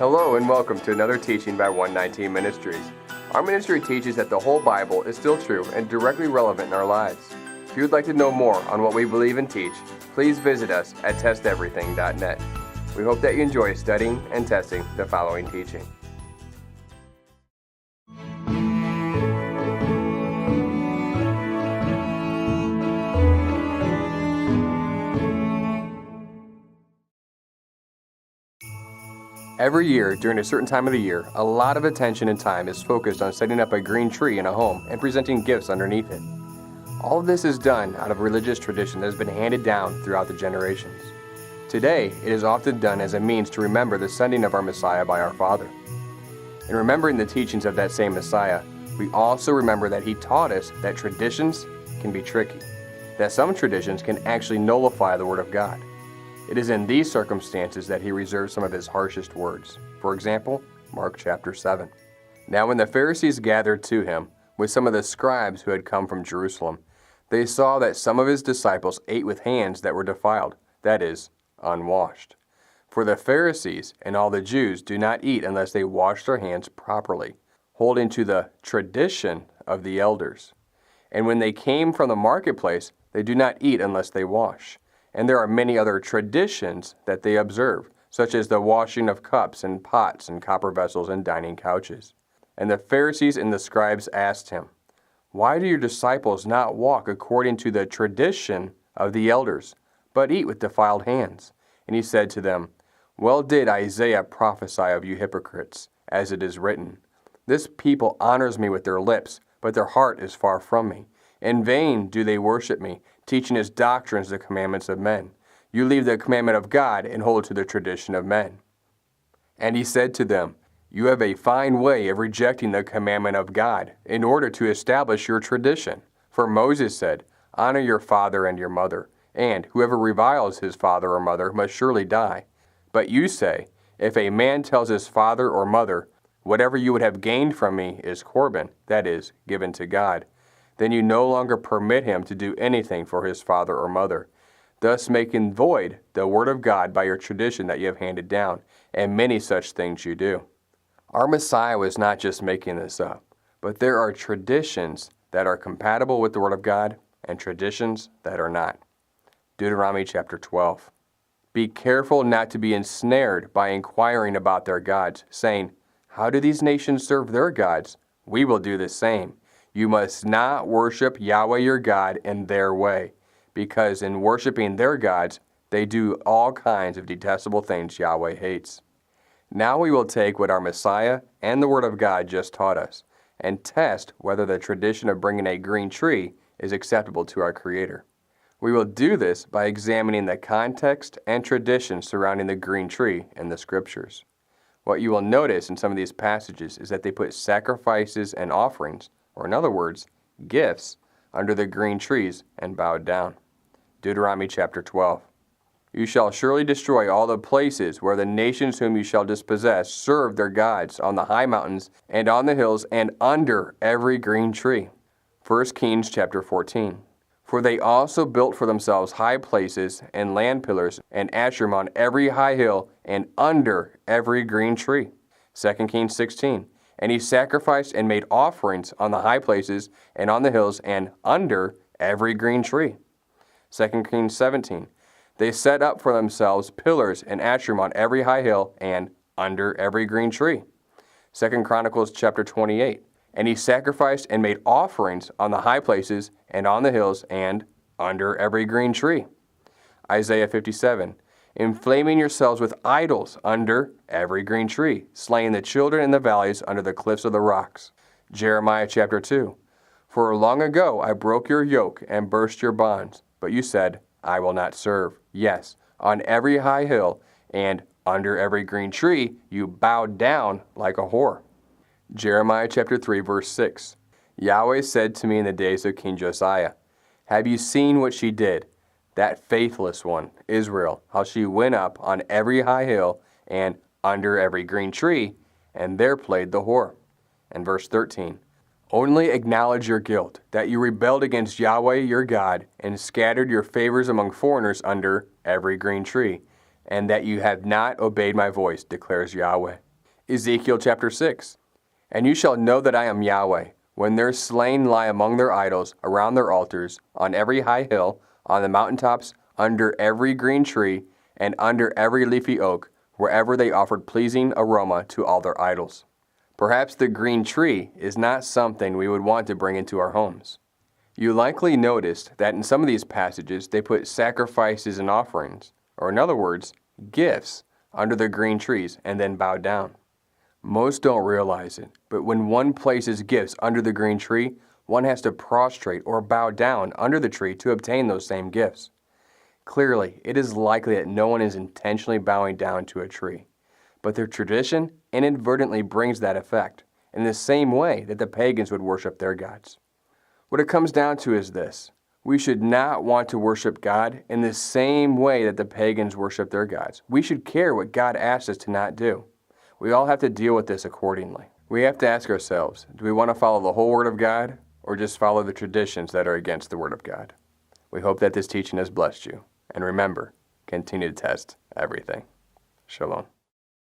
Hello and welcome to another teaching by 119 Ministries. Our ministry teaches that the whole Bible is still true and directly relevant in our lives. If you would like to know more on what we believe and teach, please visit us at testeverything.net. We hope that you enjoy studying and testing the following teaching. Every year, during a certain time of the year, a lot of attention and time is focused on setting up a green tree in a home and presenting gifts underneath it. All of this is done out of religious tradition that has been handed down throughout the generations. Today, it is often done as a means to remember the sending of our Messiah by our Father. In remembering the teachings of that same Messiah, we also remember that He taught us that traditions can be tricky, that some traditions can actually nullify the Word of God. It is in these circumstances that He reserves some of His harshest words. For example, Mark chapter 7. Now when the Pharisees gathered to Him with some of the scribes who had come from Jerusalem, they saw that some of His disciples ate with hands that were defiled, that is, unwashed. For the Pharisees and all the Jews do not eat unless they wash their hands properly, holding to the tradition of the elders. And when they came from the marketplace, they do not eat unless they wash. And there are many other traditions that they observe, such as the washing of cups and pots and copper vessels and dining couches. And the Pharisees and the scribes asked Him, "Why do your disciples not walk according to the tradition of the elders, but eat with defiled hands?" And He said to them, "Well did Isaiah prophesy of you hypocrites, as it is written, 'This people honors me with their lips, but their heart is far from me. In vain do they worship me, teaching as doctrines the commandments of men. You leave the commandment of God and hold to the tradition of men.' And He said to them, 'You have a fine way of rejecting the commandment of God in order to establish your tradition. For Moses said, Honor your father and your mother, and whoever reviles his father or mother must surely die. But you say, if a man tells his father or mother, Whatever you would have gained from me is Corban, that is, given to God, then you no longer permit him to do anything for his father or mother, thus making void the word of God by your tradition that you have handed down, and many such things you do." Our Messiah was not just making this up, but there are traditions that are compatible with the word of God and traditions that are not. Deuteronomy chapter 12. "Be careful not to be ensnared by inquiring about their gods, saying, 'How do these nations serve their gods? We will do the same.' You must not worship Yahweh your God in their way, because in worshiping their gods, they do all kinds of detestable things Yahweh hates." Now we will take what our Messiah and the Word of God just taught us, and test whether the tradition of bringing a green tree is acceptable to our Creator. We will do this by examining the context and tradition surrounding the green tree in the Scriptures. What you will notice in some of these passages is that they put sacrifices and offerings, or in other words, gifts, under the green trees and bowed down. Deuteronomy chapter 12. "You shall surely destroy all the places where the nations whom you shall dispossess serve their gods, on the high mountains and on the hills and under every green tree." 1 Kings chapter 14. "For they also built for themselves high places and land pillars and Asherim on every high hill and under every green tree." 2 Kings 16. "And he sacrificed and made offerings on the high places and on the hills and under every green tree." 2 Kings 17. "They set up for themselves pillars and Asherim on every high hill and under every green tree." 2 Chronicles chapter 28. "And he sacrificed and made offerings on the high places and on the hills and under every green tree." Isaiah 57. "Inflaming yourselves with idols under every green tree, slaying the children in the valleys under the cliffs of the rocks." Jeremiah chapter 2. "For long ago I broke your yoke and burst your bonds, but you said, I will not serve. Yes, on every high hill and under every green tree you bowed down like a whore." Jeremiah chapter 3 verse 6. "Yahweh said to me in the days of King Josiah, Have you seen what she did? That faithless one, Israel, how she went up on every high hill and under every green tree, and there played the whore." And verse 13, "Only acknowledge your guilt, that you rebelled against Yahweh your God, and scattered your favors among foreigners under every green tree, and that you have not obeyed my voice, declares Yahweh." Ezekiel chapter 6. And you shall know that I am Yahweh, when their slain lie among their idols, around their altars, on every high hill, on the mountaintops, under every green tree, and under every leafy oak, wherever they offered pleasing aroma to all their idols. Perhaps the green tree is not something we would want to bring into our homes. You likely noticed that in some of these passages they put sacrifices and offerings, or in other words, gifts, under the green trees and then bowed down. Most don't realize it, but when one places gifts under the green tree, one has to prostrate or bow down under the tree to obtain those same gifts. Clearly, it is likely that no one is intentionally bowing down to a tree, but their tradition inadvertently brings that effect, in the same way that the pagans would worship their gods. What it comes down to is this: we should not want to worship God in the same way that the pagans worship their gods. We should care what God asks us to not do. We all have to deal with this accordingly. We have to ask ourselves, do we want to follow the whole Word of God, or just follow the traditions that are against the Word of God? We hope that this teaching has blessed you. And remember, continue to test everything. Shalom.